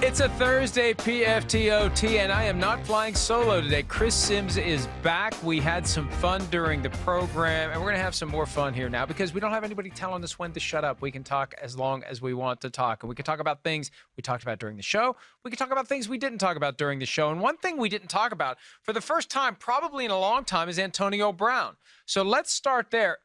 It's a Thursday PFT, and I am not flying solo today. Chris Simms is back. We had some fun during the program, and we're going to have some more fun here now because we don't have anybody telling us when to shut up. We can talk as long as we want to talk, and we can talk about things we talked about during the show. We can talk about things we didn't talk about during the show, and one thing we didn't talk about for the first time probably in a long time is Antonio Brown. So let's start there,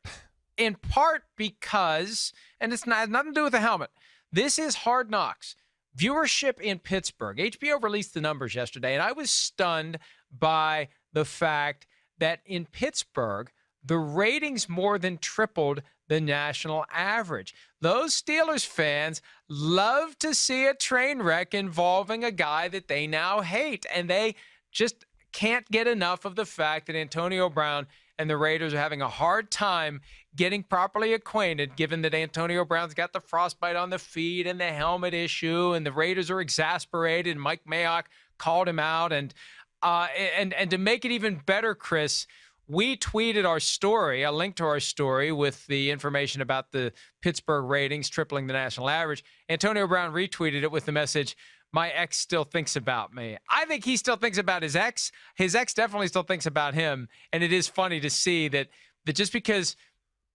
in part because, and it's not, nothing to do with the helmet, this is Hard Knocks. Viewership in Pittsburgh. HBO released the numbers yesterday, and I was stunned by the fact that in Pittsburgh, the ratings more than tripled the national average. Those Steelers fans love to see a train wreck involving a guy that they now hate, and they just can't get enough of the fact that Antonio Brown and the Raiders are having a hard time getting properly acquainted, given that Antonio Brown's got the frostbite on the feet and the helmet issue, and the Raiders are exasperated, and Mike Mayock called him out. And to make it even better, Chris, we tweeted our story, a link to our story with the information about the Pittsburgh ratings tripling the national average. Antonio Brown retweeted it with the message, "My ex still thinks about me." I think he still thinks about his ex. His ex definitely still thinks about him. And it is funny to see that just because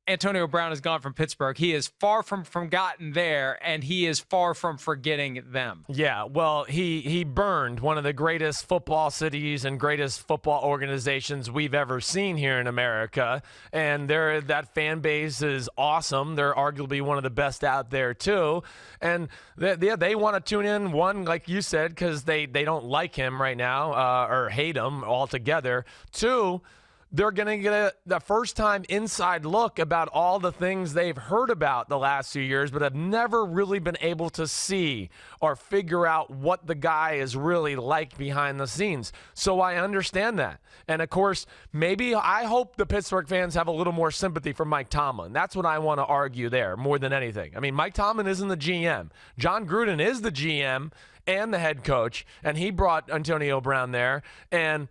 Antonio Brown has gone from Pittsburgh, he is far from gotten there, and he is far from forgetting them. Yeah, well, he burned one of the greatest football cities and greatest football organizations we've ever seen here in America, and that fan base is awesome. They're arguably one of the best out there too, and they want to tune in, one, like you said, because they don't like him right now or hate him altogether. Two, they're going to get the first-time inside look about all the things they've heard about the last few years but have never really been able to see or figure out what the guy is really like behind the scenes. So I understand that. And, of course, I hope the Pittsburgh fans have a little more sympathy for Mike Tomlin. That's what I want to argue there more than anything. I mean, Mike Tomlin isn't the GM. John Gruden is the GM and the head coach, and he brought Antonio Brown there. And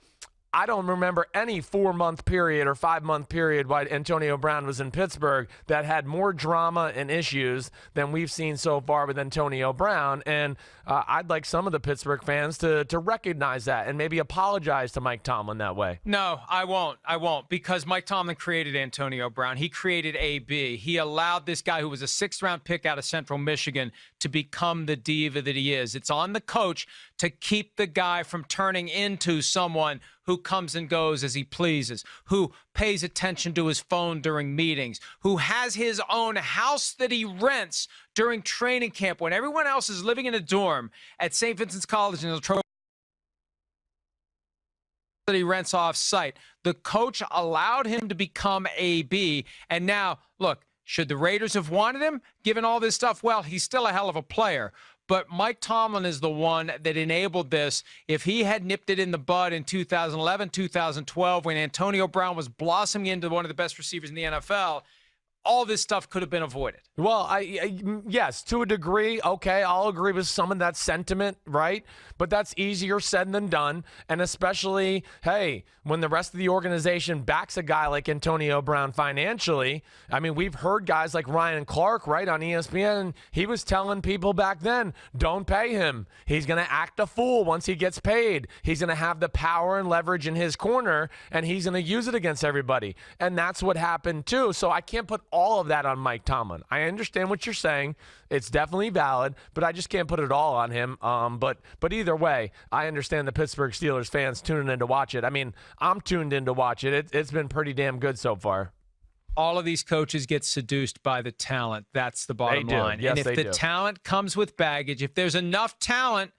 I don't remember any 4-month period or 5-month period while Antonio Brown was in Pittsburgh that had more drama and issues than we've seen so far with Antonio Brown. And I'd like some of the Pittsburgh fans to recognize that and maybe apologize to Mike Tomlin that way. No, I won't, because Mike Tomlin created Antonio Brown. He created AB. He allowed this guy who was a 6th-round pick out of Central Michigan to become the diva that he is. It's on the coach to keep the guy from turning into someone who comes and goes as he pleases, who pays attention to his phone during meetings, who has his own house that he rents during training camp when everyone else is living in a dorm at St. Vincent's College in Latrobe that he rents off site. The coach allowed him to become AB, and now, look, should the Raiders have wanted him, given all this stuff? Well, he's still a hell of a player. But Mike Tomlin is the one that enabled this. If he had nipped it in the bud in 2011, 2012, when Antonio Brown was blossoming into one of the best receivers in the NFL, all this stuff could have been avoided. Well, yes, to a degree. Okay, I'll agree with some of that sentiment, right? But that's easier said than done. And especially, hey, when the rest of the organization backs a guy like Antonio Brown financially, I mean, we've heard guys like Ryan Clark, right, on ESPN. He was telling people back then, don't pay him. He's going to act a fool once he gets paid. He's going to have the power and leverage in his corner, and he's going to use it against everybody. And that's what happened, too. So I can't put all of that on Mike Tomlin. I understand what you're saying. It's definitely valid, but I just can't put it all on him. But either way, I understand the Pittsburgh Steelers fans tuning in to watch it. I mean, I'm tuned in to watch it. It's been pretty damn good so far. All of these coaches get seduced by the talent. That's the bottom line. Yes, and if the talent comes with baggage, if there's enough talent,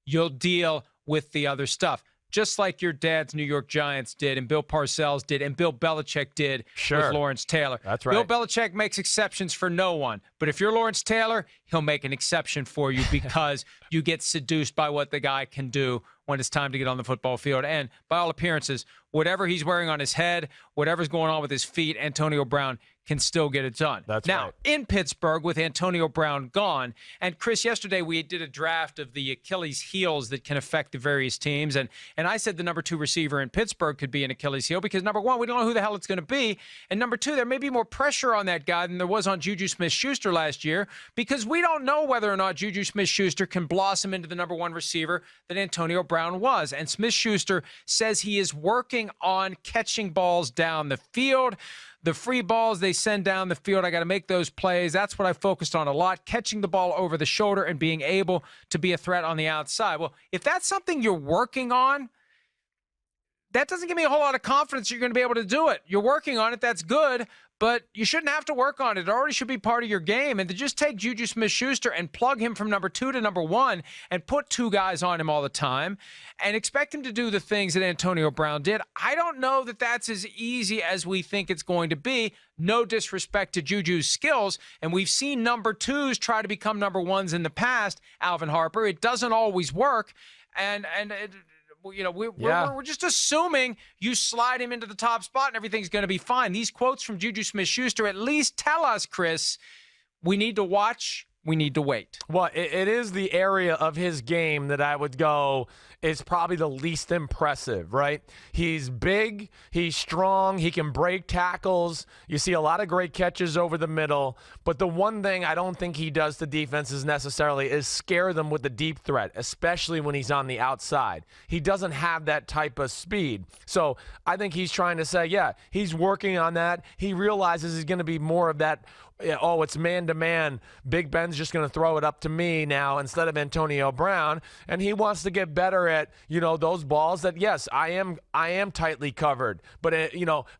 you'll deal with the other stuff. Just like your dad's New York Giants did, and Bill Parcells did, and Bill Belichick did with Lawrence Taylor. That's right. Bill Belichick makes exceptions for no one. But if you're Lawrence Taylor, he'll make an exception for you because you get seduced by what the guy can do when it's time to get on the football field. And by all appearances, whatever he's wearing on his head, whatever's going on with his feet, Antonio Brown can still get it done. That's now, right. in Pittsburgh, with Antonio Brown gone, and Chris, yesterday we did a draft of the Achilles heels that can affect the various teams, and I said the number 2 receiver in Pittsburgh could be an Achilles heel because, number 1, we don't know who the hell it's going to be, and number 2, there may be more pressure on that guy than there was on JuJu Smith-Schuster last year because we don't know whether or not JuJu Smith-Schuster can blossom into the number one receiver that Antonio Brown was. And Smith-Schuster says he is working on catching balls down the field. The free balls they send down the field, I got to make those plays. That's what I focused on a lot, catching the ball over the shoulder and being able to be a threat on the outside. Well, if that's something you're working on, that doesn't give me a whole lot of confidence you're going to be able to do it. You're working on it, that's good, but you shouldn't have to work on it. It already should be part of your game. And to just take JuJu Smith-Schuster and plug him from number 2 to number 1 and put 2 guys on him all the time and expect him to do the things that Antonio Brown did, I don't know that that's as easy as we think it's going to be. No disrespect to JuJu's skills, and we've seen number 2s try to become number 1s in the past, Alvin Harper. It doesn't always work, and we're just assuming you slide him into the top spot and everything's going to be fine. These quotes from JuJu Smith-Schuster at least tell us, Chris, we need to watch, we need to wait. Well, it is the area of his game that I would go is probably the least impressive, right? He's big, he's strong, he can break tackles. You see a lot of great catches over the middle, but the one thing I don't think he does to defenses necessarily is scare them with the deep threat, especially when he's on the outside. He doesn't have that type of speed. So I think he's trying to say, yeah, he's working on that. He realizes he's going to be more of that, oh, it's man-to-man. Big Ben's just going to throw it up to me now instead of Antonio Brown, and he wants to get better at, those balls that, yes, I am tightly covered, but,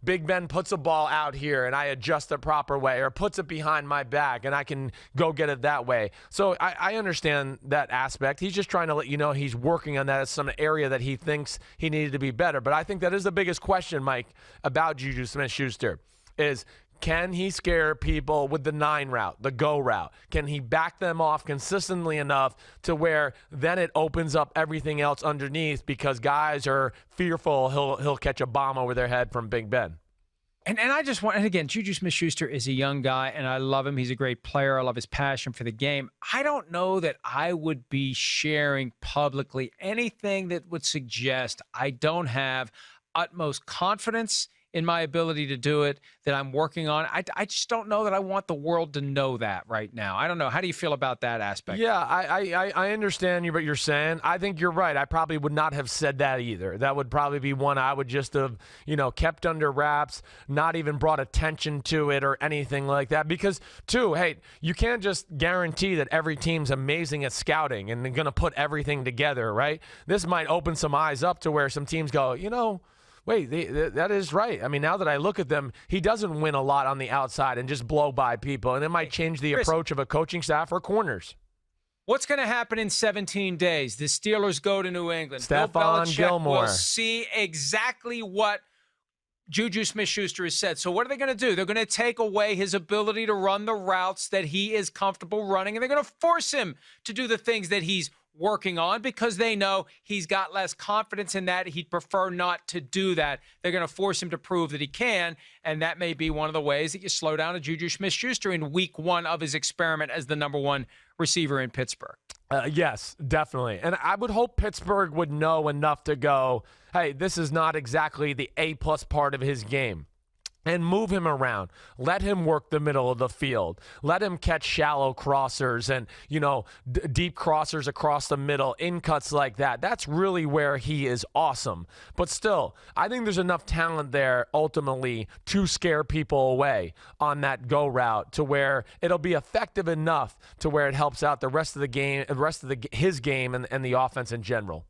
Big Ben puts a ball out here and I adjust the proper way or puts it behind my back and I can go get it that way. So I understand that aspect. He's just trying to let you know he's working on that as some area that he thinks he needed to be better. But I think that is the biggest question, Mike, about JuJu Smith-Schuster is, can he scare people with the 9 route, the go route? Can he back them off consistently enough to where then it opens up everything else underneath because guys are fearful he'll catch a bomb over their head from Big Ben? And I just want, and again, JuJu Smith-Schuster is a young guy, and I love him. He's a great player. I love his passion for the game. I don't know that I would be sharing publicly anything that would suggest I don't have utmost confidence in my ability to do it, that I'm working on. I just don't know that I want the world to know that right now. I don't know. How do you feel about that aspect? Yeah, I understand what you're saying. I think you're right. I probably would not have said that either. That would probably be one I would just have, kept under wraps, not even brought attention to it or anything like that. Because, too, hey, you can't just guarantee that every team's amazing at scouting and they're going to put everything together, right? This might open some eyes up to where some teams go, wait, that is right. I mean, now that I look at them, he doesn't win a lot on the outside and just blow by people, and it might change the approach of a coaching staff or corners. What's going to happen in 17 days? The Steelers go to New England. Stephon Gilmore will see exactly what JuJu Smith-Schuster has said. So what are they going to do? They're going to take away his ability to run the routes that he is comfortable running, and they're going to force him to do the things that he's working on because they know he's got less confidence in that. He'd prefer not to do that. They're going to force him to prove that he can, and that may be one of the ways that you slow down a JuJu Smith-Schuster in week 1 of his experiment as the number 1 receiver in Pittsburgh. Yes, definitely. And I would hope Pittsburgh would know enough to go, hey, this is not exactly the A-plus part of his game. And move him around. Let him work the middle of the field. Let him catch shallow crossers and, deep crossers across the middle, in cuts like that. That's really where he is awesome. But still, I think there's enough talent there ultimately to scare people away on that go route to where it'll be effective enough to where it helps out the rest of the game, his game and the offense in general.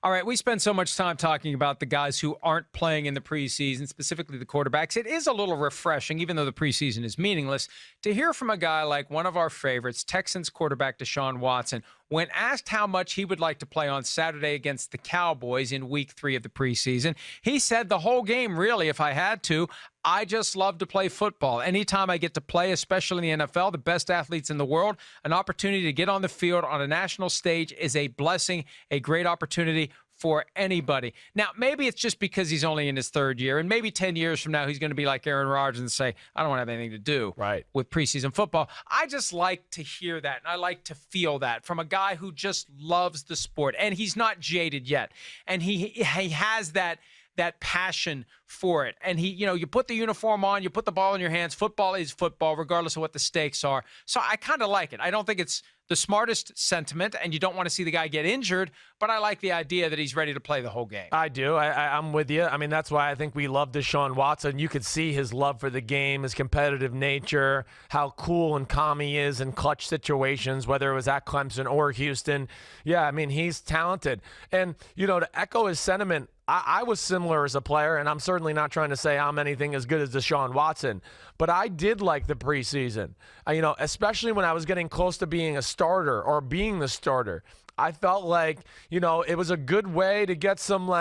All right, we spend so much time talking about the guys who aren't playing in the preseason, specifically the quarterbacks. It is a little refreshing, even though the preseason is meaningless, to hear from a guy like one of our favorites, Texans quarterback Deshaun Watson. When asked how much he would like to play on Saturday against the Cowboys in week 3 of the preseason, he said the whole game, really, if I had to. I just love to play football. Anytime I get to play, especially in the NFL, the best athletes in the world, an opportunity to get on the field on a national stage is a blessing, a great opportunity for anybody. Now, maybe it's just because he's only in his 3rd year, and maybe 10 years from now he's going to be like Aaron Rodgers and say, I don't want to have anything to do with preseason football. I just like to hear that, and I like to feel that from a guy who just loves the sport, and he's not jaded yet. And he has that that passion for it. And you put the uniform on, you put the ball in your hands. Football is football, regardless of what the stakes are. So I kind of like it. I don't think it's the smartest sentiment, and you don't want to see the guy get injured, but I like the idea that he's ready to play the whole game. I do. I'm with you. I mean, that's why I think we love Deshaun Watson. You could see his love for the game, his competitive nature, how cool and calm he is in clutch situations, whether it was at Clemson or Houston. Yeah, I mean, he's talented. And, to echo his sentiment, I was similar as a player, and I'm certainly not trying to say I'm anything as good as Deshaun Watson, but I did like the preseason, especially when I was getting close to being a starter or being the starter. I felt like, it was a good way to get some,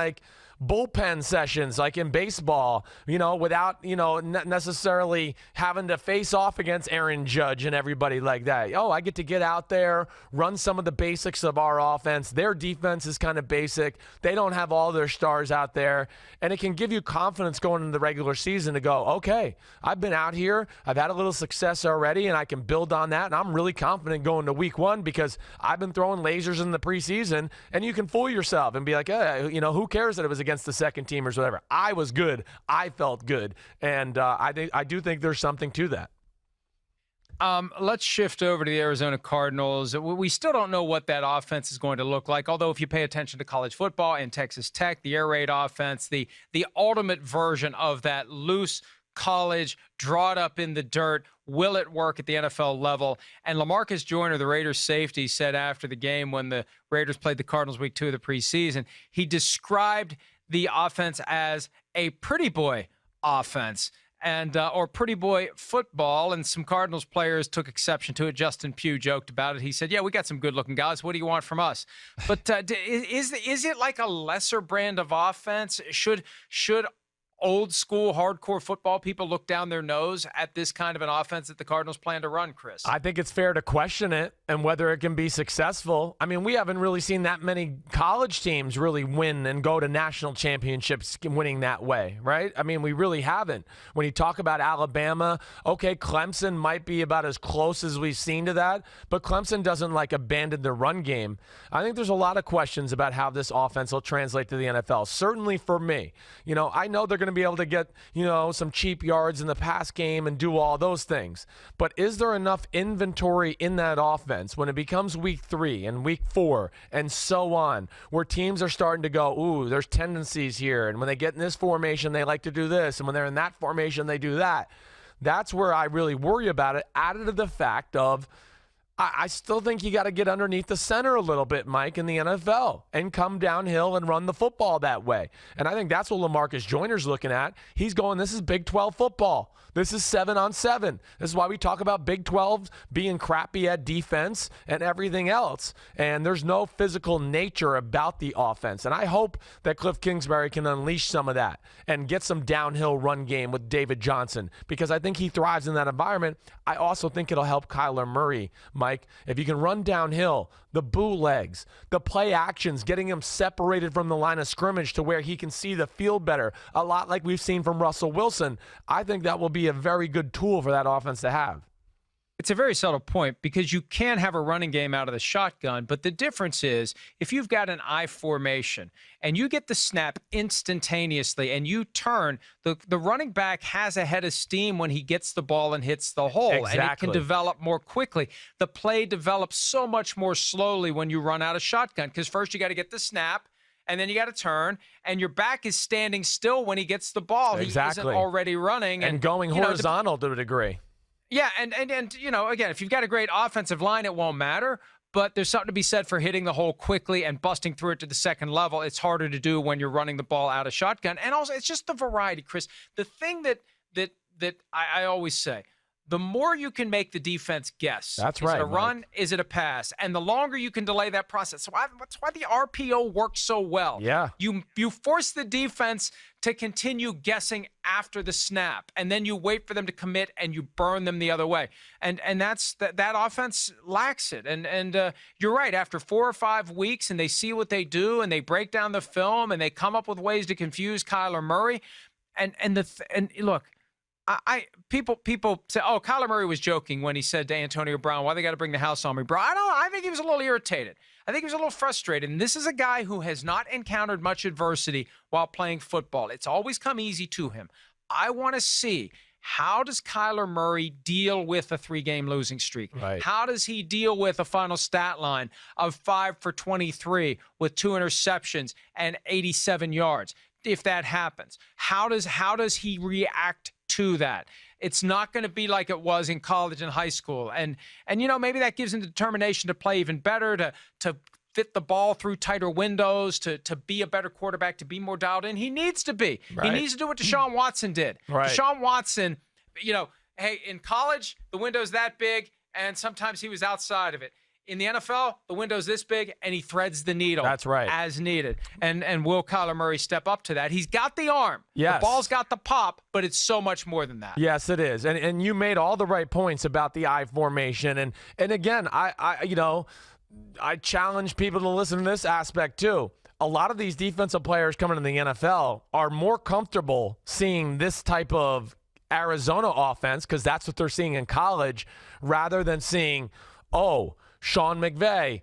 bullpen sessions like in baseball, without, necessarily having to face off against Aaron Judge and everybody like that. Oh, I get to get out there, run some of the basics of our offense. Their defense is kind of basic. They don't have all their stars out there. And it can give you confidence going into the regular season to go, okay, I've been out here. I've had a little success already, and I can build on that. And I'm really confident going to week 1 because I've been throwing lasers in the preseason, and you can fool yourself and be like, who cares that it was against the second teamers, whatever. I was good. I felt good. And I do think there's something to that. Let's shift over to the Arizona Cardinals. We still don't know what that offense is going to look like, although if you pay attention to college football and Texas Tech, the air raid offense, the ultimate version of that loose college, draw it up in the dirt, will it work at the NFL level? And LaMarcus Joyner, the Raiders safety, said after the game when the Raiders played the Cardinals week 2 of the preseason, he described the offense as a pretty boy offense and or pretty boy football, and some Cardinals players took exception to it. Justin Pugh joked about it. He said, yeah, we got some good-looking guys. What do you want from us? But is it like a lesser brand of offense? Should old school hardcore football people look down their nose at this kind of an offense that the Cardinals plan to run, Chris? I think it's fair to question it and whether it can be successful. I mean, we haven't really seen that many college teams really win and go to national championships winning that way, right? I mean, we really haven't. When you talk about Alabama, okay, Clemson might be about as close as we've seen to that, but Clemson doesn't abandon the run game. I think there's a lot of questions about how this offense will translate to the NFL. Certainly for me. I know they're going to be able to get, some cheap yards in the pass game and do all those things. But is there enough inventory in that offense when it becomes week 3 and week 4 and so on, where teams are starting to go, ooh, there's tendencies here. And when they get in this formation, they like to do this. And when they're in that formation, they do that. That's where I really worry about it, added to the fact of I still think you got to get underneath the center a little bit, Mike, in the NFL and come downhill and run the football that way. And I think that's what LaMarcus Joyner's looking at. He's going, this is Big 12 football. This is 7-on-7. This is why we talk about Big 12 being crappy at defense and everything else. And there's no physical nature about the offense. And I hope that Cliff Kingsbury can unleash some of that and get some downhill run game with David Johnson, because I think he thrives in that environment. I also think it'll help Kyler Murray, Mike. If you can run downhill, the bootlegs, the play actions, getting him separated from the line of scrimmage to where he can see the field better, a lot like we've seen from Russell Wilson, I think that will be a very good tool for that offense to have. It's a very subtle point because you can have a running game out of the shotgun, but the difference is if you've got an I formation and you get the snap instantaneously and you turn, the running back has a head of steam when he gets the ball and hits the hole. Exactly. And it can develop more quickly. The play develops so much more slowly when you run out of shotgun because first you got to get the snap, and then you got to turn, and your back is standing still when he gets the ball. Exactly. He isn't already running. And going horizontal to a degree. Yeah, and again, if you've got a great offensive line, it won't matter. But there's something to be said for hitting the hole quickly and busting through it to the second level. It's harder to do when you're running the ball out of shotgun. And also, it's just the variety, Chris. The thing that I always say, the more you can make the defense guess. That's right. Is it a run? Is it a pass? And the longer you can delay that process. So that's why the RPO works so well. Yeah. You force the defense to continue guessing after the snap, and then you wait for them to commit and you burn them the other way. And that offense lacks it. And you're right. After 4 or 5 weeks, and they see what they do, and they break down the film, and they come up with ways to confuse Kyler Murray. And look. People say, oh, Kyler Murray was joking when he said to Antonio Brown, why they got to bring the house on me, bro? I think he was a little irritated. I think he was a little frustrated. And this is a guy who has not encountered much adversity while playing football. It's always come easy to him. I want to see, how does Kyler Murray deal with a 3-game losing streak? Right. How does he deal with a final stat line of 5 for 23 with 2 interceptions and 87 yards? If that happens, how does he react to that? It's not going to be like it was in college and high school. And maybe that gives him the determination to play even better, to fit the ball through tighter windows, to be a better quarterback, to be more dialed in. He needs to be. Right. He needs to do what Deshaun Watson did. Right. Deshaun Watson, hey, in college, the window's that big, and sometimes he was outside of it. In the NFL, the window's this big, and he threads the needle. That's right. As needed. And will Kyler Murray step up to that? He's got the arm. Yes. The ball's got the pop, but it's so much more than that. Yes, it is. And you made all the right points about the I formation. And again, I challenge people to listen to this aspect too. A lot of these defensive players coming to the NFL are more comfortable seeing this type of Arizona offense, because that's what they're seeing in college, rather than seeing, Sean McVay,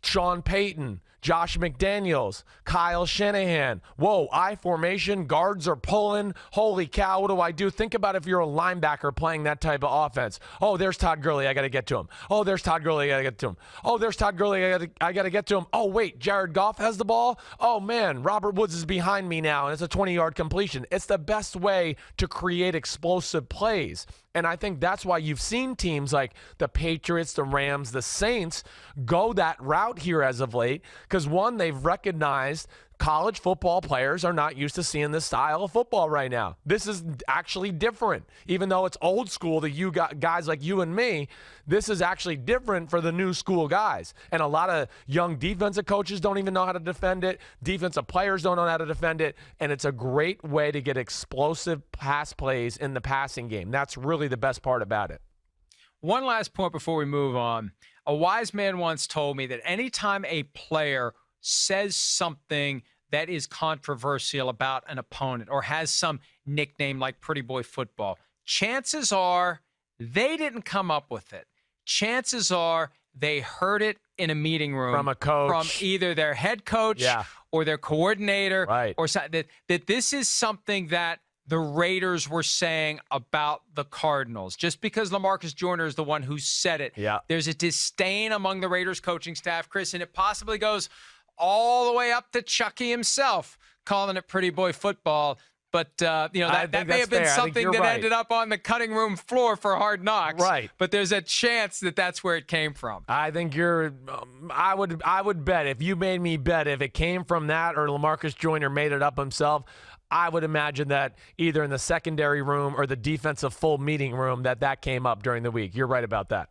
Sean Payton, Josh McDaniels, Kyle Shanahan. Whoa, I formation, guards are pulling. Holy cow, what do I do? Think about if you're a linebacker playing that type of offense. Oh, there's Todd Gurley, I got to get to him. Oh, there's Todd Gurley, I got to get to him. Oh, there's Todd Gurley, I got to get to him. Oh, wait, Jared Goff has the ball? Oh, man, Robert Woods is behind me now, and it's a 20-yard completion. It's the best way to create explosive plays. And I think that's why you've seen teams like the Patriots, the Rams, the Saints go that route here as of late, because, one, they've recognized college football players are not used to seeing this style of football right now. This is actually different. Even though it's old school to you guys like you and me, this is actually different for the new school guys. And a lot of young defensive coaches don't even know how to defend it. Defensive players don't know how to defend it. And it's a great way to get explosive pass plays in the passing game. That's really the best part about it. One last point before we move on. A wise man once told me that anytime a player says something that is controversial about an opponent or has some nickname like Pretty Boy Football, chances are they didn't come up with it. Chances are they heard it in a meeting room from a coach, from either their head coach or their coordinator, right, or that this is something that the Raiders were saying about the Cardinals. Just because LaMarcus Joyner is the one who said it, there's a disdain among the Raiders coaching staff, Chris, and it possibly goes all the way up to Chucky himself, calling it Pretty Boy Football. But, that may have been something that ended up on the cutting room floor for Hard Knocks. Right. But there's a chance that that's where it came from. I think I would bet, if you made me bet, if it came from that or LaMarcus Joyner made it up himself, I would imagine that either in the secondary room or the defensive full meeting room that came up during the week. You're right about that.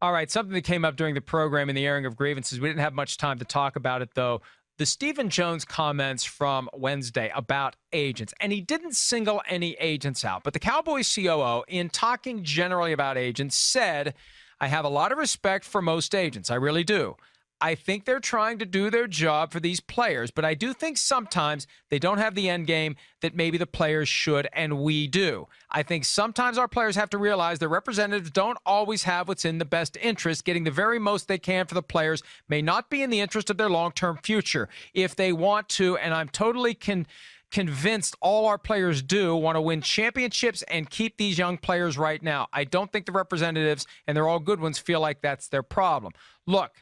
All right, something that came up during the program in the airing of grievances. We didn't have much time to talk about it, though. The Stephen Jones comments from Wednesday about agents, and he didn't single any agents out, but the Cowboys COO, in talking generally about agents, said, I have a lot of respect for most agents. I really do. I think they're trying to do their job for these players, but I do think sometimes they don't have the end game that maybe the players should, and we do. I think sometimes our players have to realize their representatives don't always have what's in the best interest. Getting the very most they can for the players may not be in the interest of their long-term future. If they want to, and I'm totally convinced all our players do, want to win championships and keep these young players right now. I don't think the representatives, and they're all good ones, feel like that's their problem. Look,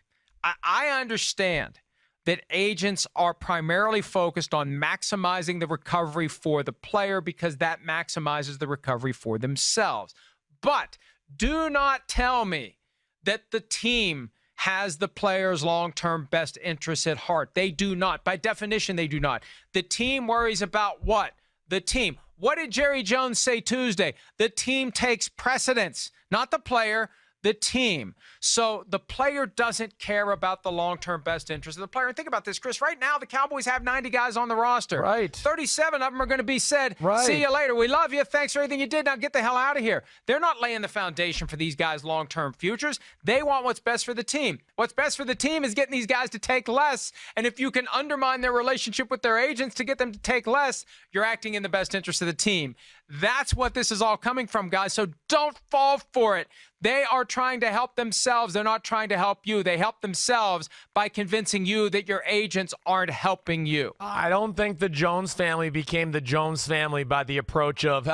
I understand that agents are primarily focused on maximizing the recovery for the player because that maximizes the recovery for themselves. But do not tell me that the team has the player's long-term best interests at heart. They do not. By definition, they do not. The team worries about what? The team. What did Jerry Jones say Tuesday? The team takes precedence, not the player. The team. So the player doesn't care about the long-term best interest of the player. And think about this, Chris. Right now, the Cowboys have 90 guys on the roster. Right. 37 of them are going to be said, right, see you later. We love you. Thanks for everything you did. Now get the hell out of here. They're not laying the foundation for these guys' long-term futures. They want what's best for the team. What's best for the team is getting these guys to take less. And if you can undermine their relationship with their agents to get them to take less, you're acting in the best interest of the team. That's what this is all coming from, guys. So don't fall for it. They are trying to help themselves. They're not trying to help you. They help themselves by convincing you that your agents aren't helping you. I don't think the Jones family became the Jones family by the approach of,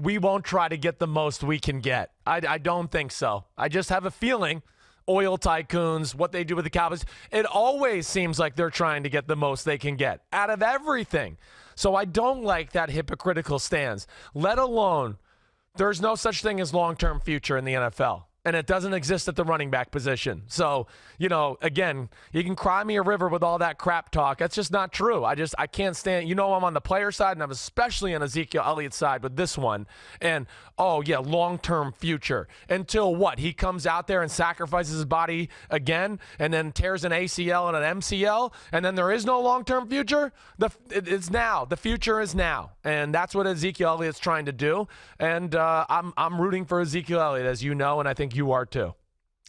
we won't try to get the most we can get. I don't think so. I just have a feeling oil tycoons, what they do with the Cowboys, it always seems like they're trying to get the most they can get out of everything. So I don't like that hypocritical stance, let alone there's no such thing as long-term future in the NFL. And it doesn't exist at the running back position. So, again, you can cry me a river with all that crap talk. That's just not true. I can't stand, I'm on the player side, and I'm especially on Ezekiel Elliott's side with this one. And, long-term future. Until what? He comes out there and sacrifices his body again and then tears an ACL and an MCL, and then there is no long-term future? It's now. The future is now. And that's what Ezekiel Elliott's trying to do. And I'm rooting for Ezekiel Elliott, as you know, and I think you are too.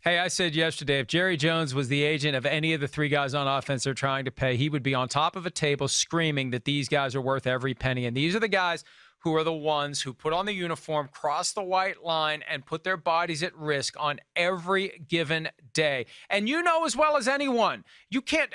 Hey, I said yesterday, if Jerry Jones was the agent of any of the three guys on offense they're trying to pay, he would be on top of a table screaming that these guys are worth every penny. And these are the guys who are the ones who put on the uniform, cross the white line, and put their bodies at risk on every given day. And you know as well as anyone, you can't,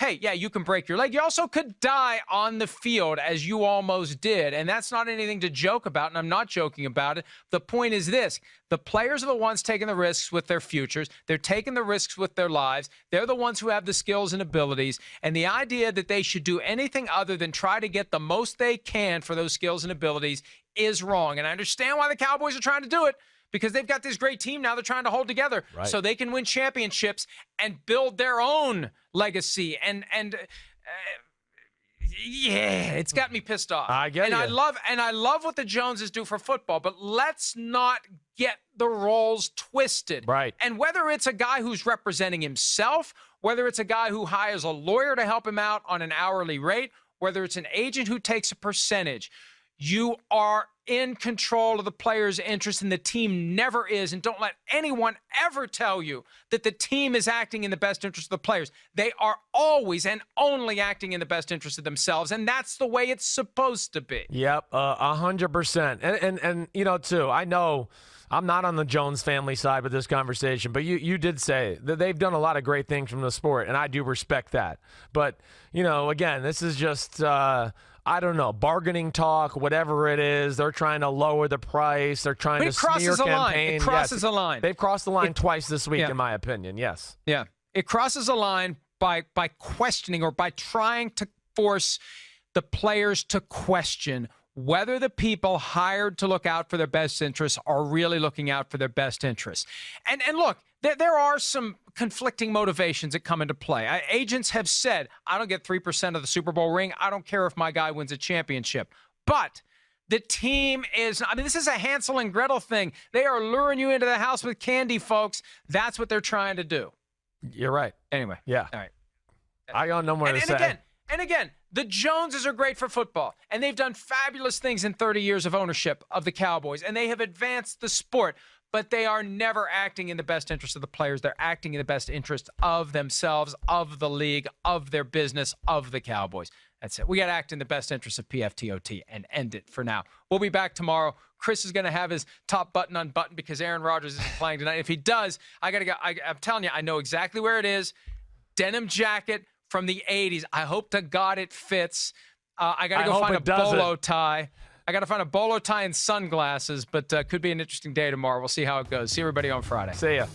you can break your leg. You also could die on the field, as you almost did. And that's not anything to joke about, and I'm not joking about it. The point is this. The players are the ones taking the risks with their futures. They're taking the risks with their lives. They're the ones who have the skills and abilities. And the idea that they should do anything other than try to get the most they can for those skills and abilities is wrong. And I understand why the Cowboys are trying to do it, because they've got this great team now they're trying to hold together so they can win championships and build their own legacy. Yeah, it's got me pissed off. I get it. I love what the Joneses do for football, but let's not get the roles twisted. Right. And whether it's a guy who's representing himself, whether it's a guy who hires a lawyer to help him out on an hourly rate, whether it's an agent who takes a percentage, you are in control of the player's interest, and the team never is. And don't let anyone ever tell you that the team is acting in the best interest of the players. They are always and only acting in the best interest of themselves, and that's the way it's supposed to be. Yep, 100%. And too, I know I'm not on the Jones family side with this conversation, but you did say that they've done a lot of great things from the sport, and I do respect that. But, again, this is just I don't know, bargaining talk, whatever it is. They're trying to lower the price. They're trying to smear campaign. It crosses a line. They've crossed the line twice this week, in my opinion. Yes. Yeah. It crosses a line by questioning, or by trying to force the players to question whether the people hired to look out for their best interests are really looking out for their best interests. And look, there are some conflicting motivations that come into play. Agents have said, I don't get 3% of the Super Bowl ring. I don't care if my guy wins a championship. But the team is, this is a Hansel and Gretel thing. They are luring you into the house with candy, folks. That's what they're trying to do. You're right. Anyway. Yeah. All right. I got no more to say. And again, the Joneses are great for football, and they've done fabulous things in 30 years of ownership of the Cowboys, and they have advanced the sport, but they are never acting in the best interest of the players. They're acting in the best interest of themselves, of the league, of their business, of the Cowboys. That's it. We got to act in the best interest of PFTOT and end it for now. We'll be back tomorrow. Chris is going to have his top button unbuttoned because Aaron Rodgers isn't playing tonight. If he does, I got to go. I'm telling you, I know exactly where it is. Denim jacket from the 80s. I hope to God it fits. I got to go find a bolo tie. I got to find a bolo tie and sunglasses, but could be an interesting day tomorrow. We'll see how it goes. See everybody on Friday. See ya.